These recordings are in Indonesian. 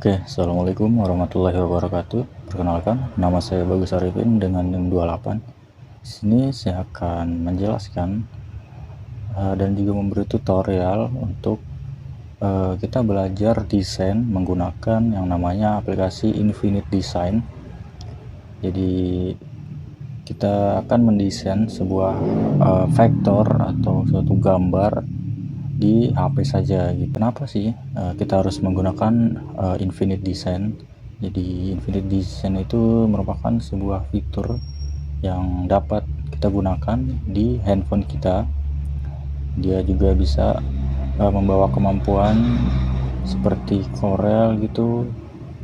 Oke, assalamualaikum warahmatullahi wabarakatuh. Perkenalkan, nama saya Bagus Arifin dengan NIM 28. Di sini saya akan menjelaskan dan juga memberi tutorial untuk kita belajar desain menggunakan yang namanya aplikasi Infinite Design. Jadi kita akan mendesain sebuah vektor atau suatu gambar di HP saja gitu. Kenapa sih kita harus menggunakan Infinite Design? Jadi Infinite Design itu merupakan sebuah fitur yang dapat kita gunakan di handphone kita. Dia juga bisa membawa kemampuan seperti Corel gitu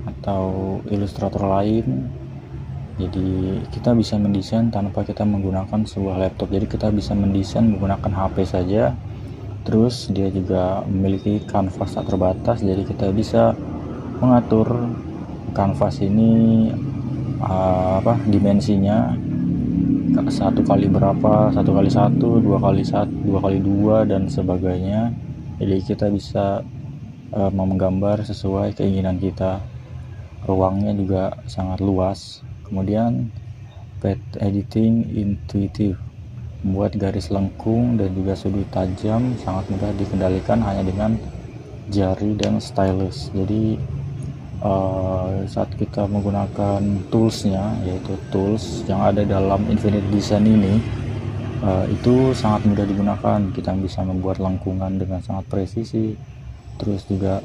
atau Illustrator lain. Jadi kita bisa mendesain tanpa kita menggunakan sebuah laptop. Jadi kita bisa mendesain menggunakan HP saja. Terus dia juga memiliki kanvas tak terbatas, jadi kita bisa mengatur kanvas ini dimensinya 1 kali berapa, 1 kali 1, 2 kali 2 dan sebagainya. Jadi kita bisa menggambar sesuai keinginan kita. Ruangnya juga sangat luas. Kemudian path editing intuitive, membuat garis lengkung dan juga sudut tajam sangat mudah dikendalikan hanya dengan jari dan stylus. Jadi saat kita menggunakan toolsnya, yaitu tools yang ada dalam Infinite Design ini, itu sangat mudah digunakan. Kita bisa membuat lengkungan dengan sangat presisi, terus juga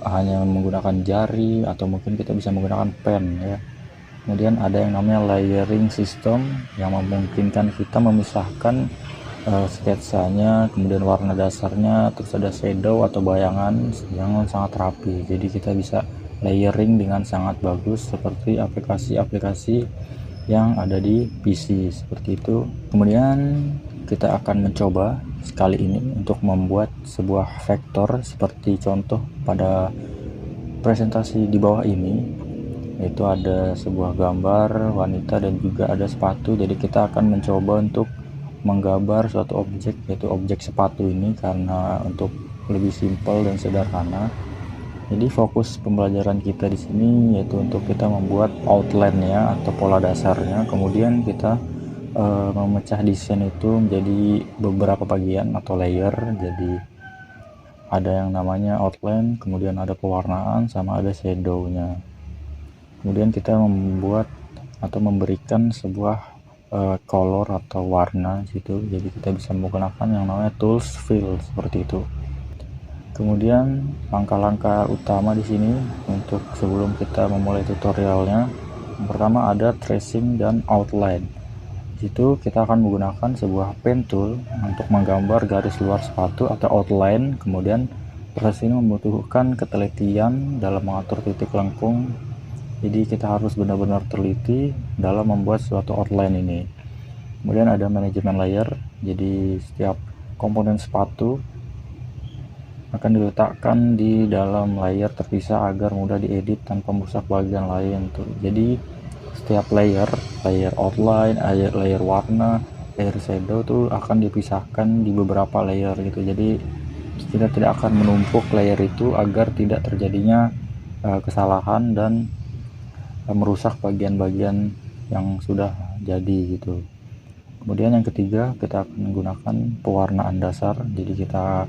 hanya menggunakan jari atau mungkin kita bisa menggunakan pen ya. Kemudian ada yang namanya layering system yang memungkinkan kita memisahkan sketsanya, kemudian warna dasarnya, terus ada shadow atau bayangan yang sangat rapi. Jadi kita bisa layering dengan sangat bagus seperti aplikasi-aplikasi yang ada di PC seperti itu. Kemudian kita akan mencoba sekali ini untuk membuat sebuah vektor seperti contoh pada presentasi di bawah ini, yaitu ada sebuah gambar wanita dan juga ada sepatu. Jadi kita akan mencoba untuk menggambar suatu objek, yaitu objek sepatu ini, karena untuk lebih simpel dan sederhana. Jadi fokus pembelajaran kita di sini yaitu untuk kita membuat outline-nya atau pola dasarnya, kemudian kita memecah desain itu menjadi beberapa bagian atau layer. Jadi ada yang namanya outline, kemudian ada pewarnaan, sama ada shadow-nya. Kemudian kita membuat atau memberikan sebuah color atau warna gitu. Jadi kita bisa menggunakan yang namanya tools fill seperti itu. Kemudian langkah-langkah utama di sini untuk sebelum kita memulai tutorialnya, yang pertama ada tracing dan outline. Di situ kita akan menggunakan sebuah pen tool untuk menggambar garis luar sepatu atau outline. Kemudian proses ini membutuhkan ketelitian dalam mengatur titik lengkung. Jadi kita harus benar-benar teliti dalam membuat suatu outline ini. Kemudian ada manajemen layer. Jadi setiap komponen sepatu akan diletakkan di dalam layer terpisah agar mudah diedit tanpa merusak bagian lain tuh. Jadi setiap layer outline, layer warna, layer shadow tuh akan dipisahkan di beberapa layer gitu. Jadi kita tidak akan menumpuk layer itu agar tidak terjadinya kesalahan dan merusak bagian-bagian yang sudah jadi gitu. Kemudian yang ketiga, kita akan menggunakan pewarnaan dasar. Jadi kita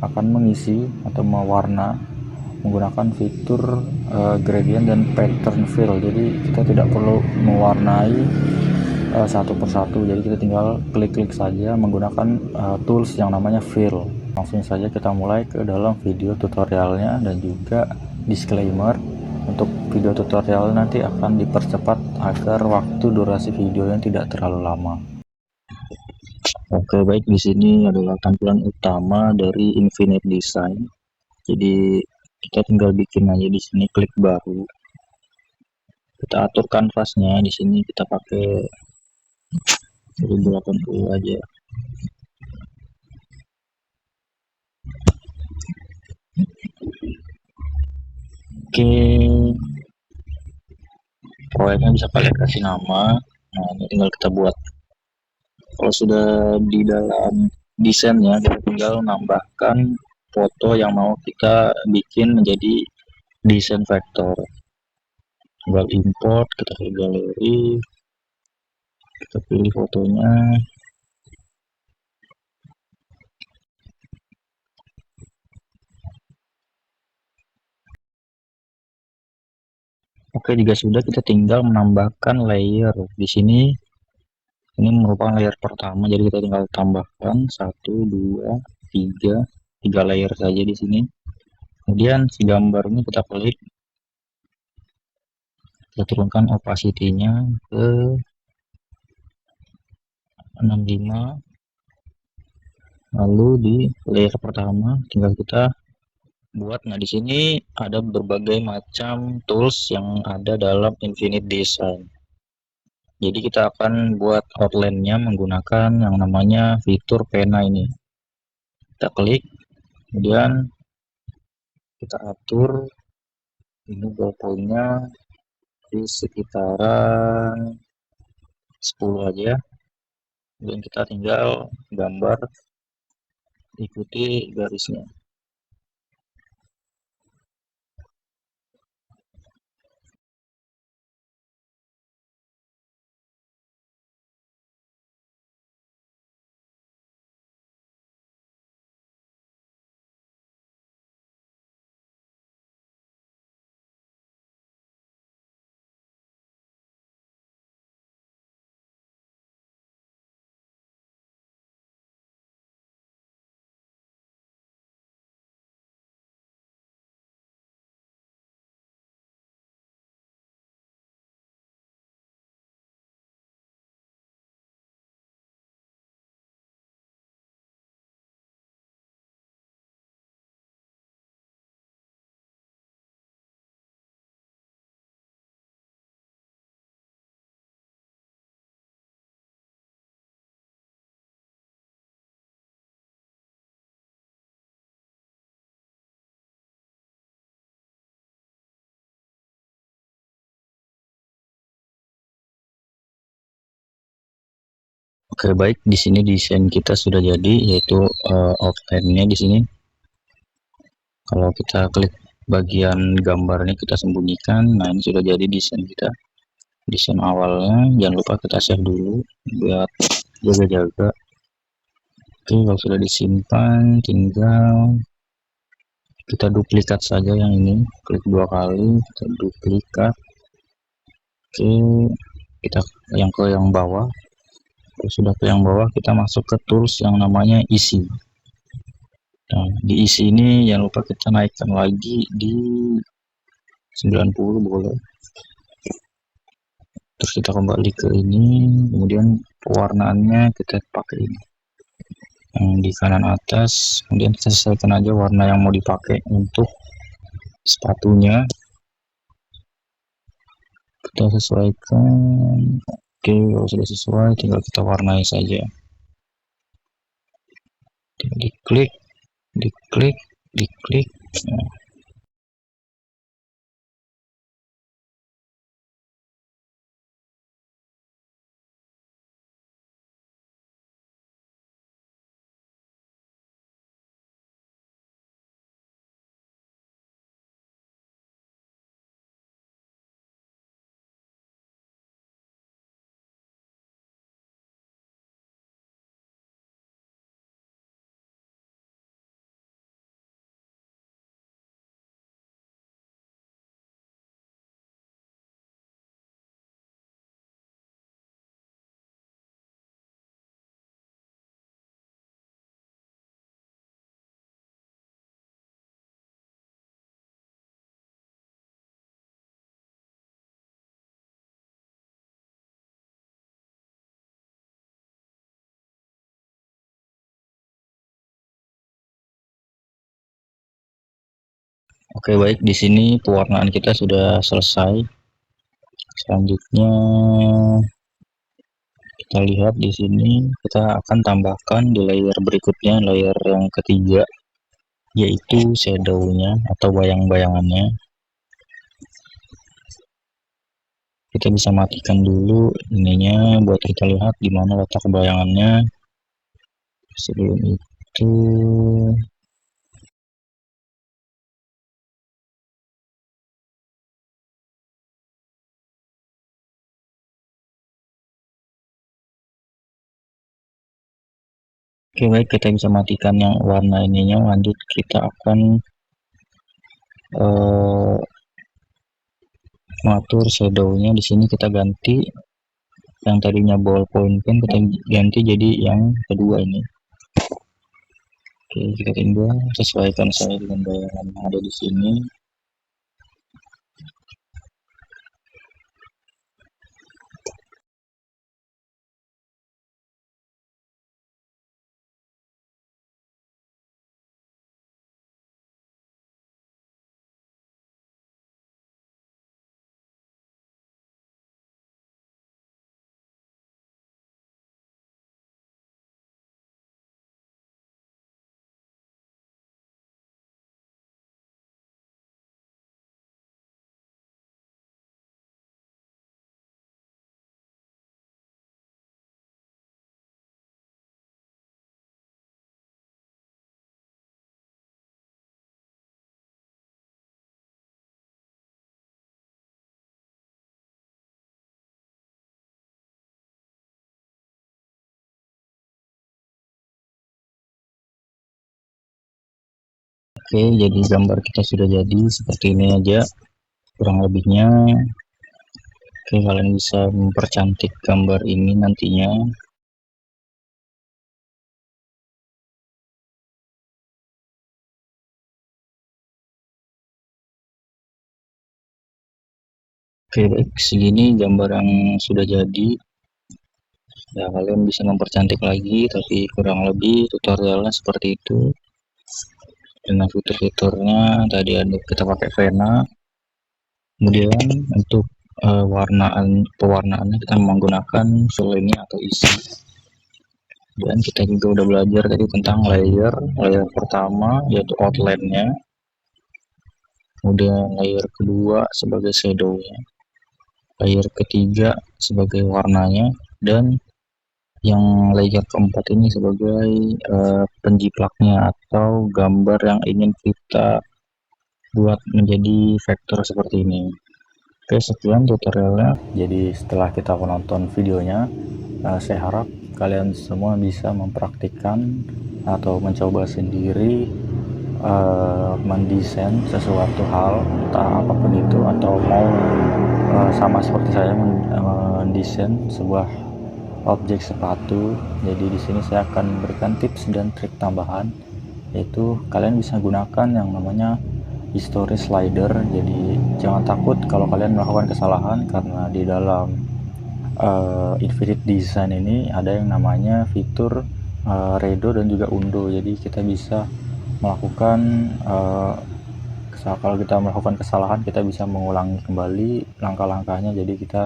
akan mengisi atau mewarna menggunakan fitur gradient dan pattern fill. Jadi kita tidak perlu mewarnai satu persatu, jadi kita tinggal klik-klik saja menggunakan tools yang namanya fill. Langsung saja kita mulai ke dalam video tutorialnya, dan juga disclaimer untuk video tutorial nanti akan dipercepat agar waktu durasi videonya tidak terlalu lama. Oke, baik, di sini adalah tampilan utama dari Infinite Design. Jadi kita tinggal bikin aja di sini, klik baru. Kita atur kanvasnya di sini, kita pakai 1080 aja. Oke, proyeknya bisa kalian kasih nama. Nah, ini tinggal kita buat. Kalau sudah di dalam desainnya, kita tinggal nambahkan foto yang mau kita bikin menjadi desain vektor, tinggal import, kita ke galeri, kita pilih fotonya. Oke, jika sudah, kita tinggal menambahkan layer di sini. Ini merupakan layer pertama, jadi kita tinggal tambahkan 1 2 3 layer saja di sini. Kemudian si gambar ini kita klik, kita turunkan opacity-nya ke 65. Lalu di layer pertama tinggal kita buat. Nah, di sini ada berbagai macam tools yang ada dalam Infinite Design. Jadi kita akan buat outline-nya menggunakan yang namanya fitur pena ini. Kita klik, kemudian kita atur ini ballpoint-nya di sekitaran 10 aja. Kemudian kita tinggal gambar, ikuti garisnya. Oke, baik, di sini desain kita sudah jadi, yaitu outline-nya di sini. Kalau kita klik bagian gambar ini kita sembunyikan. Nah, ini sudah jadi desain kita. Desain awalnya, jangan lupa kita save dulu buat jaga-jaga. Oke, kalau sudah disimpan, tinggal kita duplikat saja yang ini. Klik 2 kali, kita duplikat. Oke, kita yang bawah. Kalau sudah ke yang bawah, kita masuk ke tools yang namanya isi. Nah, di isi ini jangan lupa kita naikkan lagi di 90 boleh. Terus kita kembali ke ini, kemudian pewarnaannya kita pakai ini yang di kanan atas. Kemudian kita sesuaikan aja warna yang mau dipakai untuk sepatunya, kita sesuaikan. Oke, kalau sudah sesuai tinggal kita warnai saja, tinggal diklik, diklik, diklik. Nah, oke, baik, di sini pewarnaan kita sudah selesai. Selanjutnya kita lihat di sini, kita akan tambahkan di layer berikutnya, layer yang ketiga, yaitu shadow-nya atau bayang-bayangannya. Kita bisa matikan dulu ininya buat kita lihat di mana letak bayangannya. Sebelum itu Oke, baik, kita bisa matikan yang warna ininya. Lanjut kita akan mengatur shadownya. Di sini kita ganti yang tadinya ballpoint pen, kita ganti jadi yang kedua ini. Oke, kita tinggal sesuaikan saya dengan bayangan yang ada di sini. Oke, jadi gambar kita sudah jadi seperti ini aja kurang lebihnya. Oke, kalian bisa mempercantik gambar ini nantinya. Oke, baik, segini gambar yang sudah jadi. Ya, kalian bisa mempercantik lagi, tapi kurang lebih tutorialnya seperti itu. Dengan fitur-fiturnya tadi ada kita pakai Vena. Kemudian untuk pewarnaannya kita menggunakan fill ini atau isi. Dan kita juga udah belajar tadi tentang layer pertama yaitu outline-nya, kemudian layer kedua sebagai shadow-nya, layer ketiga sebagai warnanya, dan yang layer keempat ini sebagai penjiplaknya atau gambar yang ingin kita buat menjadi vektor seperti ini. Oke, sekian tutorialnya. Jadi setelah kita menonton videonya, saya harap kalian semua bisa mempraktikkan atau mencoba sendiri mendesain sesuatu hal, entah apapun itu, atau mau sama seperti saya mendesain sebuah objek sepatu. Jadi di sini saya akan memberikan tips dan trik tambahan, yaitu kalian bisa gunakan yang namanya history slider. Jadi jangan takut kalau kalian melakukan kesalahan, karena di dalam Infinite Design ini ada yang namanya fitur redo dan juga undo. Jadi kita bisa melakukan kalau kita melakukan kesalahan, kita bisa mengulangi kembali langkah-langkahnya, jadi kita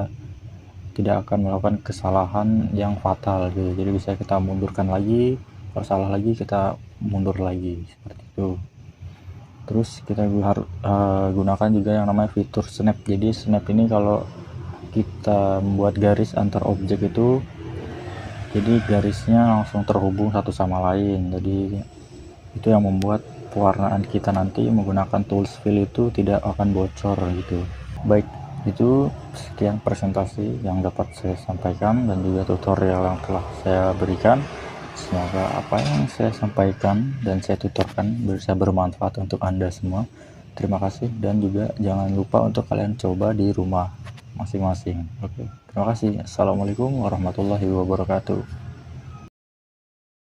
tidak akan melakukan kesalahan yang fatal gitu. Jadi bisa kita mundurkan lagi, kalau salah lagi kita mundur lagi, seperti itu. Terus kita harus gunakan juga yang namanya fitur snap. Jadi snap ini kalau kita membuat garis antar objek itu, jadi garisnya langsung terhubung satu sama lain. Jadi itu yang membuat pewarnaan kita nanti menggunakan tools fill itu tidak akan bocor gitu. Baik, itu sekian presentasi yang dapat saya sampaikan dan juga tutorial yang telah saya berikan. Semoga apa yang saya sampaikan dan saya tuturkan bisa bermanfaat untuk Anda semua. Terima kasih, dan juga jangan lupa untuk kalian coba di rumah masing-masing. Oke, terima kasih. Assalamualaikum warahmatullahi wabarakatuh.